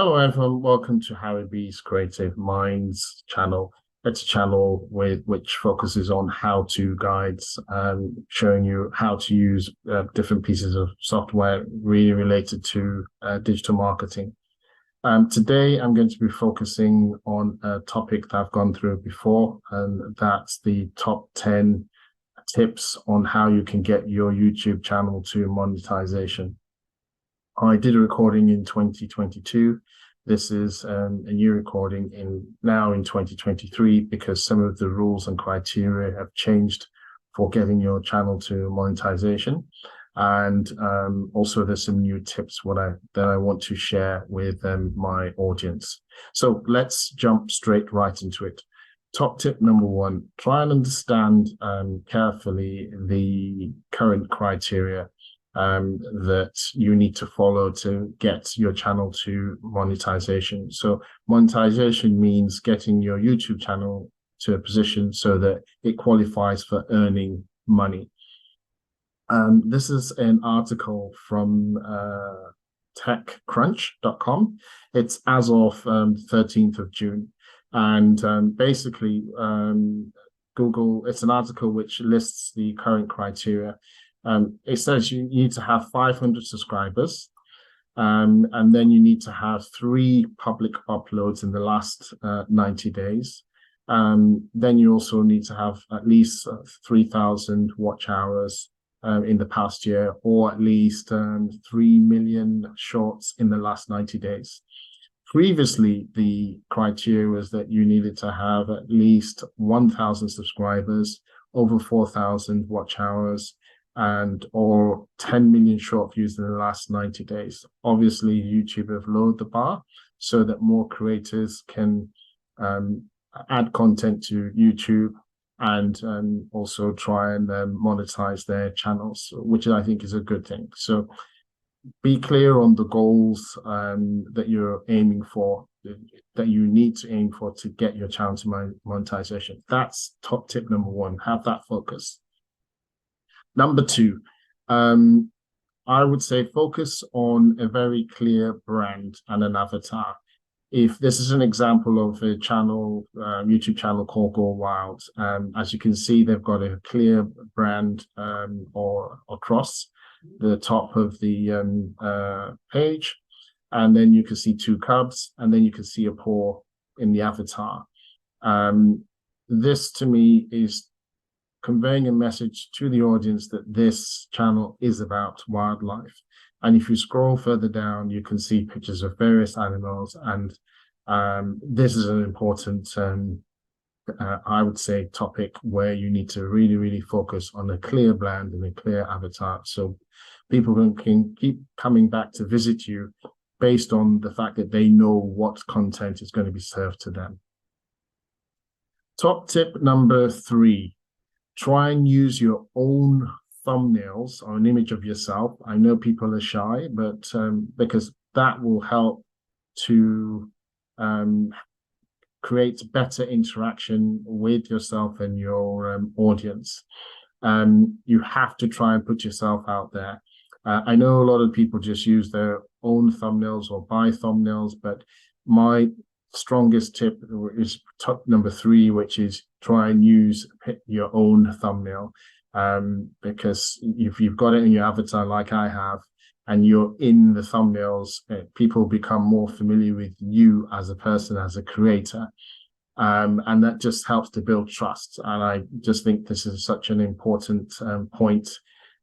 Hello, everyone. Welcome to Harry B's Creative Minds channel. It's a channel which focuses on how-to guides, showing you how to use different pieces of software really related to digital marketing. Today, I'm going to be focusing on a topic that I've gone through before, and that's the top 10 tips on how you can get your YouTube channel to monetization. I did a recording in 2022. This is a new recording now in 2023 because some of the rules and criteria have changed for getting your channel to monetization. And also there's some new tips that I want to share with my audience. So let's jump straight right into it. Top tip number one, try and understand carefully the current criteria that you need to follow to get your channel to monetization. So monetization means getting your YouTube channel to a position so that it qualifies for earning money. This is an article from techcrunch.com. It's as of 13th of June. And basically, Google, it's an article which lists the current criteria. It says you need to have 500 subscribers, and then you need to have 3 public uploads in the last 90 days. Then you also need to have at least 3,000 watch hours in the past year, or at least 3 million shorts in the last 90 days. Previously, the criteria was that you needed to have at least 1,000 subscribers, over 4,000 watch hours, or 10 million short views in the last 90 days. Obviously, YouTube have lowered the bar so that more creators can add content to YouTube and also try and monetize their channels, which I think is a good thing. So be clear on the goals that you're aiming for, that you need to aim for to get your channel to monetization. That's top tip number one. Have that focus. Number two, I would say focus on a very clear brand and an avatar. If this is an example of a channel, YouTube channel called Go Wild, as you can see, they've got a clear brand or across the top of the page, and then you can see 2 cubs, and then you can see a paw in the avatar. This to me is conveying a message to the audience that this channel is about wildlife. And if you scroll further down, you can see pictures of various animals. And this is an important, I would say, topic where you need to really, really focus on a clear brand and a clear avatar. So people can keep coming back to visit you based on the fact that they know what content is going to be served to them. Top tip number 3. Try and use your own thumbnails or an image of yourself. I know people are shy, but because that will help to create better interaction with yourself and your audience. You have to try and put yourself out there. I know a lot of people just use their own thumbnails or buy thumbnails, but my strongest tip is top number 3, which is try and use your own thumbnail, because if you've got it in your avatar like I have and you're in the thumbnails, people become more familiar with you as a person, as a creator, and that just helps to build trust. And I just think this is such an important point.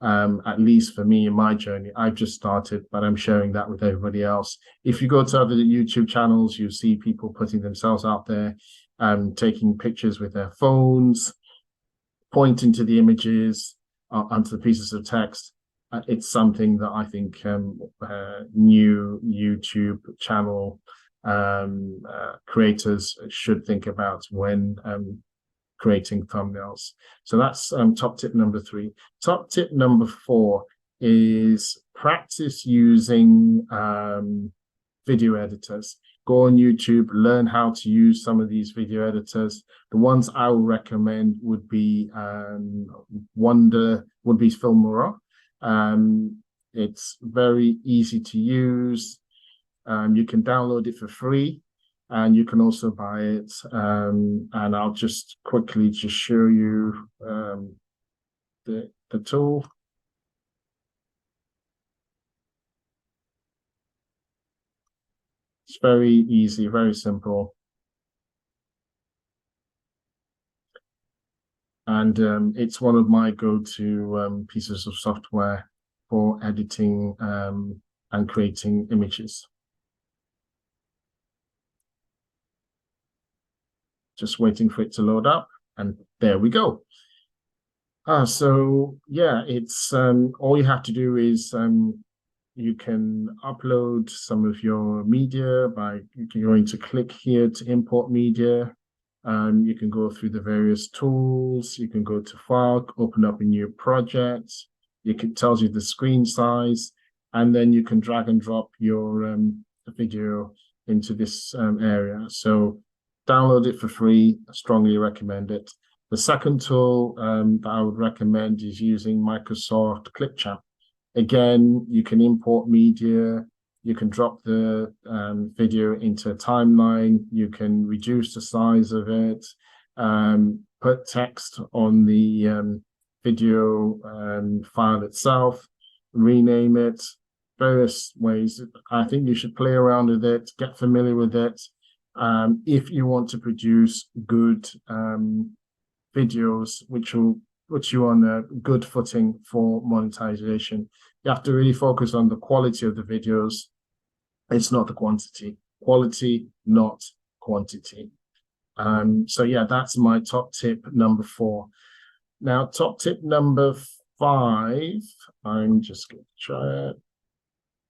At least for me in my journey. I've just started, but I'm sharing that with everybody else. If you go to other YouTube channels, you see people putting themselves out there, taking pictures with their phones, pointing to the images, onto the pieces of text. It's something that I think new YouTube channel creators should think about when creating thumbnails. So that's top tip number 3. Top tip number 4 is practice using video editors. Go on YouTube, learn how to use some of these video editors. The ones I would recommend would be Filmora. It's very easy to use. You can download it for free, and you can also buy it. And I'll just quickly just show you the tool. It's very easy, very simple. And it's one of my go-to pieces of software for editing and creating images. Just waiting for it to load up, and there we go. So yeah, it's all you have to do is you can upload some of your media by going to click here to import media. You can go through the various tools. You can go to File, open up a new project. It tells you the screen size, and then you can drag and drop your video into this area. So download it for free. I strongly recommend it. The second tool that I would recommend is using Microsoft Clipchamp. Again, you can import media, you can drop the video into a timeline, you can reduce the size of it, put text on the video file itself, rename it, various ways. I think you should play around with it, get familiar with it. If you want to produce good videos, which will put you on a good footing for monetization. You have to really focus on the quality of the videos. It's not the quantity. Quality, not quantity. So yeah, that's my top tip number 4. Now, top tip number 5, I'm just going to try it,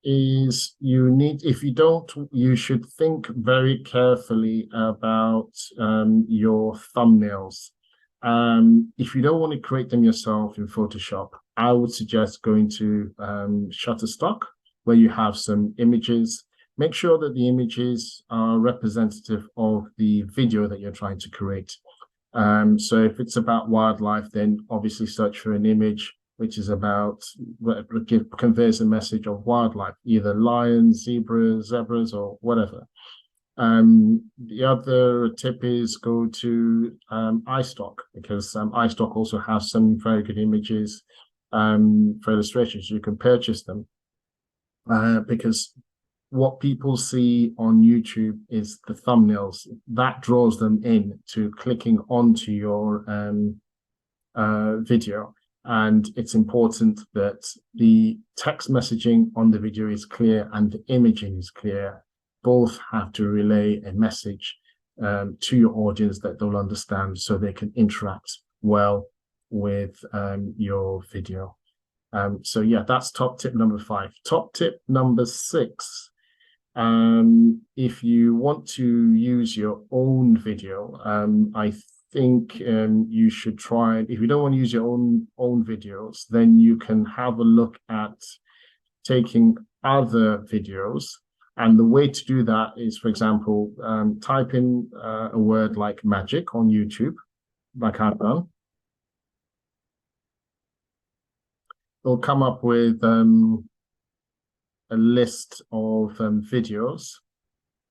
is you should think very carefully about your thumbnails. If you don't want to create them yourself in Photoshop, I would suggest going to Shutterstock, where you have some images. Make sure that the images are representative of the video that you're trying to create. So if it's about wildlife, then obviously search for an image which is about, conveys a message of wildlife, either lions, zebras, or whatever. The other tip is go to iStock, because iStock also has some very good images for illustrations. You can purchase them because what people see on YouTube is the thumbnails. That draws them in to clicking onto your video. And it's important that the text messaging on the video is clear and the imaging is clear. Both have to relay a message to your audience that they'll understand, so they can interact well with your video. So yeah, that's top tip number 5. Top tip number 6. If you want to use your own video, I think you should try. If you don't want to use your own videos, then you can have a look at taking other videos. And the way to do that is, for example, type in a word like magic on YouTube, like I've done. It'll come up with a list of videos.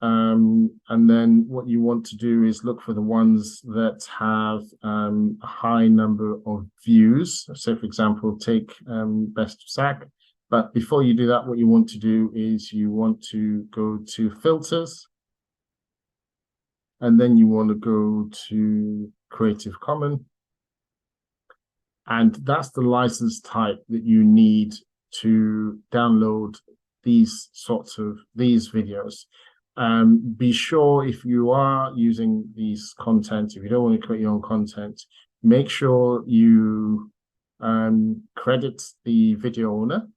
And then what you want to do is look for the ones that have a high number of views. So, for example, take Best of Sack. But before you do that, what you want to do is you want to go to Filters. And then you want to go to Creative Commons. And that's the license type that you need to download these videos. Be sure, if you are using these content, if you don't want to create your own content, make sure you credit the video owner,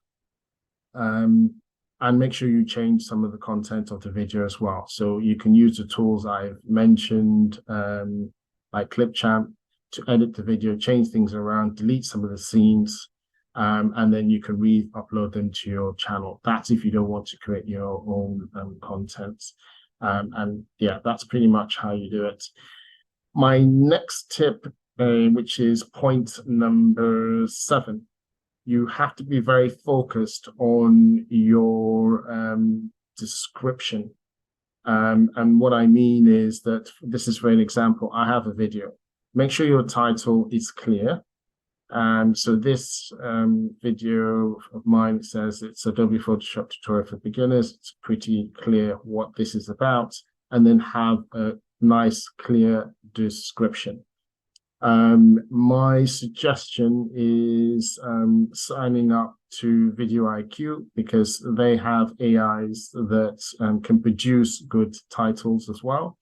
and make sure you change some of the content of the video as well. So you can use the tools I've mentioned, like Clipchamp, to edit the video, change things around, delete some of the scenes, and then you can re-upload them to your channel. That's if you don't want to create your own content. And yeah, that's pretty much how you do it. My next tip, which is point number 7, you have to be very focused on your description. And what I mean is that this is, for an example, I have a video. Make sure your title is clear. So this video of mine says it's Adobe Photoshop tutorial for beginners. It's pretty clear what this is about, and then have a nice, clear description. My suggestion is signing up to Video IQ, because they have AIs that can produce good titles as well.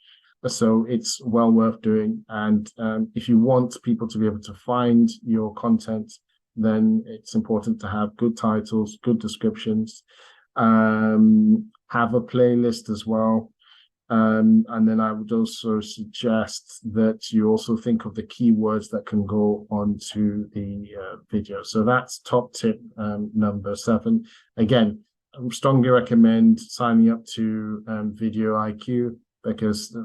So it's well worth doing. And if you want people to be able to find your content, then it's important to have good titles, good descriptions, have a playlist as well. And then I would also suggest that you also think of the keywords that can go onto the video. So that's top tip number 7. Again, I would strongly recommend signing up to Video IQ, because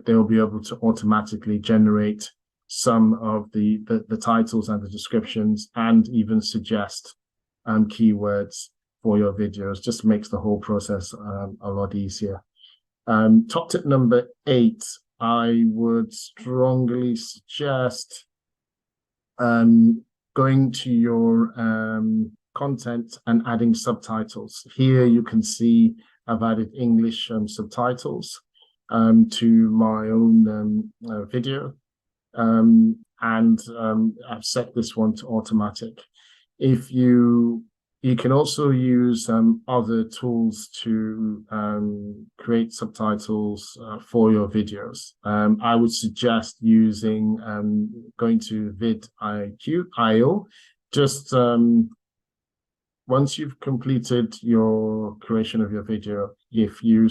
they'll be able to automatically generate some of the titles and the descriptions, and even suggest keywords for your videos. Just makes the whole process a lot easier. Top tip number 8, I would strongly suggest going to your content and adding subtitles. Here you can see I've added English subtitles to my own video, and I've set this one to automatic. If you can also use other tools to create subtitles for your videos. I would suggest using going to vidIQ.io. Just once you've completed your creation of your video, if you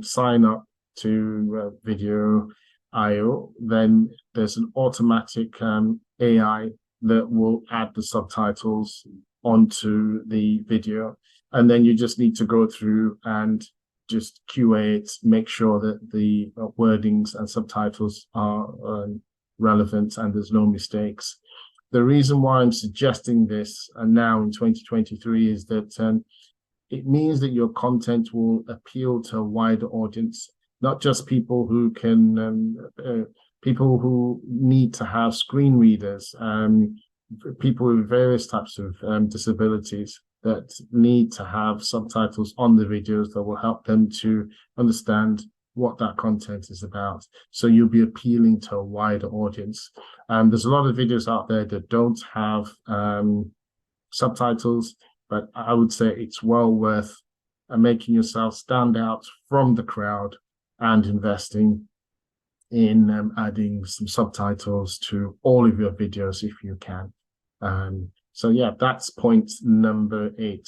sign up to Video.io, then there's an automatic AI that will add the subtitles onto the video, and then you just need to go through and just QA it, make sure that the wordings and subtitles are relevant and there's no mistakes. The reason why I'm suggesting this now in 2023 is that it means that your content will appeal to a wider audience, not just people who can people who need to have screen readers, people with various types of disabilities that need to have subtitles on the videos that will help them to understand what that content is about. So you'll be appealing to a wider audience. There's a lot of videos out there that don't have subtitles, but I would say it's well worth making yourself stand out from the crowd and investing in adding some subtitles to all of your videos if you can. So yeah, that's point number 8.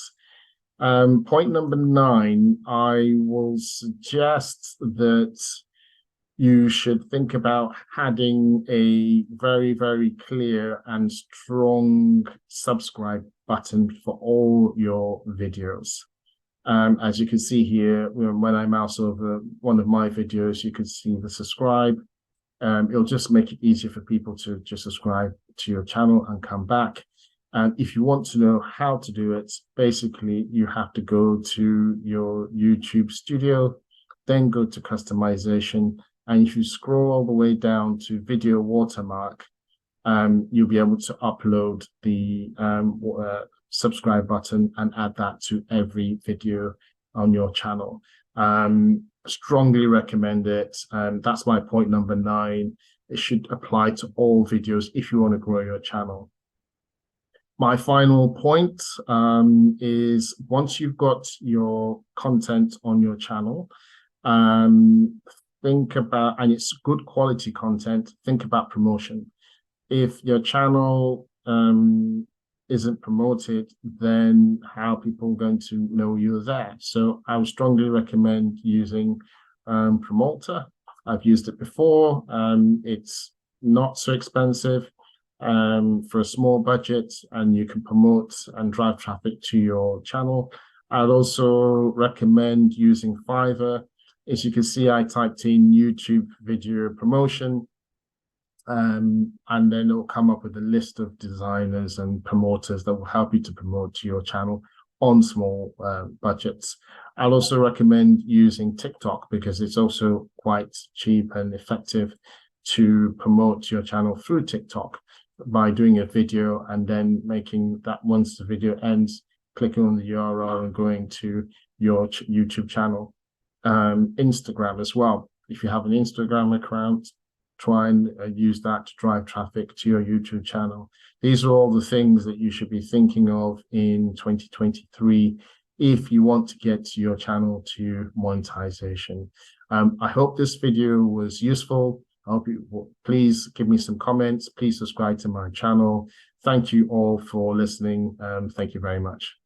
Point number 9, I will suggest that you should think about adding a very, very clear and strong subscribe button for all your videos. As you can see here, when I mouse over one of my videos, you can see the subscribe. It'll just make it easier for people to just subscribe to your channel and come back. And if you want to know how to do it, basically you have to go to your YouTube studio, then go to customization. And if you scroll all the way down to video watermark, you'll be able to upload the subscribe button and add that to every video on your channel. Strongly recommend it. That's my point number 9. It should apply to all videos if you want to grow your channel. My final point is, once you've got your content on your channel, think about, and it's good quality content, think about promotion. If your channel isn't promoted, then how are people going to know you're there? So I would strongly recommend using Promoter. I've used it before. It's not so expensive for a small budget, and you can promote and drive traffic to your channel. I'd also recommend using Fiverr. As you can see, I typed in YouTube video promotion, and then it'll come up with a list of designers and promoters that will help you to promote to your channel. on small budgets. I'll also recommend using TikTok because it's also quite cheap and effective to promote your channel through TikTok by doing a video and then making that, once the video ends, clicking on the URL and going to your YouTube channel. Instagram as well. If you have an Instagram account, try and use that to drive traffic to your YouTube channel. These are all the things that you should be thinking of in 2023 if you want to get your channel to monetization. I hope this video was useful. I hope you, please give me some comments. Please subscribe to my channel. Thank you all for listening. Thank you very much.